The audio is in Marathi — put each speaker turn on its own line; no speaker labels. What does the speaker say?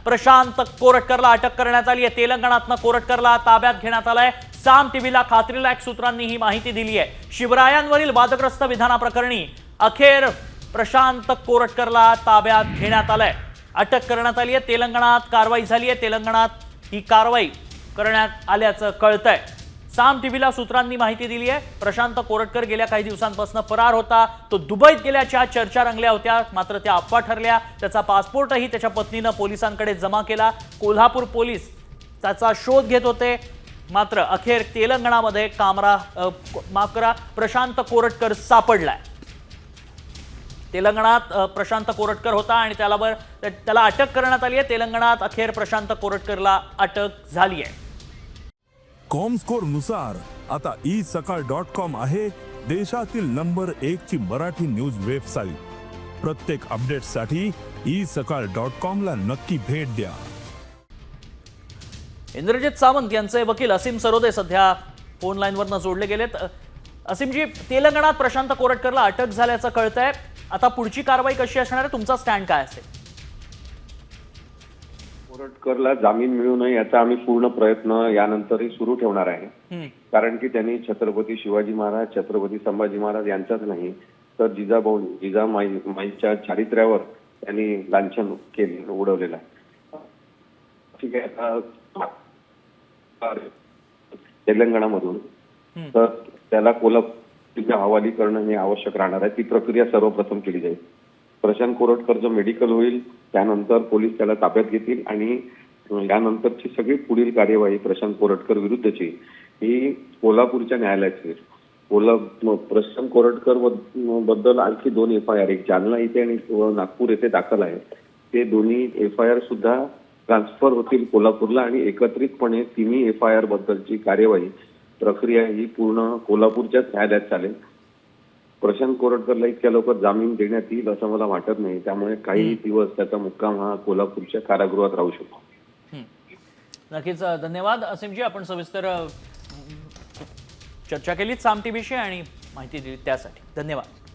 प्रशांत कोरटकरला अटक करण्यात आली आहे। तेलंगणातनं कोरटकरला ताब्यात घेण्यात आलाय। साम टीव्हीला खात्रीलायक सूत्रांनी ही माहिती दिली आहे। शिवरायांवरील वादग्रस्त विधानाप्रकरणी अखेर प्रशांत कोरटकरला ताब्यात घेण्यात आलंय। अटक करण्यात आली आहे। तेलंगणात कारवाई झाली आहे। तेलंगणात ही कारवाई करण्यात आल्याचं कळतंय। साम टीव्हीला सूत्रांनी माहिती दिली आहे। प्रशांत कोरटकर गेल्या काही दिवसांपासून फरार होता। तो दुबईत गेल्याच्या चर्चा रंगल्या होत्या, मात्र त्या अफवा ठरल्या। त्याचा पासपोर्टही त्याच्या पत्नीने पोलिसांकडे जमा केला। कोल्हापूर पोलीस त्याचा शोध घेत होते, मात्र अखेर तेलंगणामध्ये प्रशांत कोरटकर सापडलाय। तेलंगणात प्रशांत कोरटकर होता आणि त्याला अटक करण्यात आली आहे। तेलंगणात अखेर प्रशांत कोरटकरला अटक झाली आहे।
कॉमस्कोर नुसार आता isakal.com आहे देशातील नंबर 1 ची मराठी न्यूज वेबसाईट। प्रत्येक अपडेटसाठी isakal.com ला नक्की भेट द्या।
इंद्रजित सावंत यांचे वकील असीम सरोदे सध्या फोन लाईनवरनं जोडले गेलेत। असीमजी, तेलंगणात प्रशांत कोरटकरला अटक झाल्याचं कळतंय। आता पुढची कारवाई कशी असणार आहे? तुमचा स्टँड काय असेल?
कोरटकरला जामीन मिळू नये याचा आम्ही पूर्ण प्रयत्न यानंतरही सुरू ठेवणार आहे। कारण की त्यांनी छत्रपती शिवाजी महाराज, छत्रपती संभाजी महाराज यांचाच नाही तर जिजामाईच्या चारित्र्यावर त्यांनी लांछन केले, उडवलेलं आहे। ठीक आहे, तेलंगणामधून तर त्याला कोल्हापूरच्या हवाली करणं हे आवश्यक राहणार आहे। ती प्रक्रिया सर्वप्रथम केली जाईल। प्रशांत कोरटकरचं मेडिकल होईल, त्यानंतर पोलीस त्याला ताब्यात घेतील आणि यानंतरची सगळी पुढील कार्यवाही प्रशांत कोरटकर विरुद्धची ही कोल्हापूरच्या न्यायालयात होईल। प्रशांत कोरटकर बद्दल आणखी 2 FIR, एक जालना इथे आणि नागपूर येथे दाखल आहे। ते दोन्ही FIR सुद्धा ट्रान्सफर होतील कोल्हापूरला आणि एकत्रितपणे तिन्ही FIR बद्दलची कार्यवाही प्रक्रिया ही पूर्ण कोल्हापूरच्याच न्यायालयात चालेल। प्रशांत कोरटकरला इतक्या लवकर जामीन देण्यात येईल असं मला वाटत नाही, त्यामुळे काही दिवस त्याचा मुक्काम हा कोल्हापूरच्या कारागृहात राहू शकतो।
नक्कीच धन्यवाद असीमजी, आपण सविस्तर चर्चा केली साम टीव्हीशी आणि माहिती दिली त्यासाठी धन्यवाद।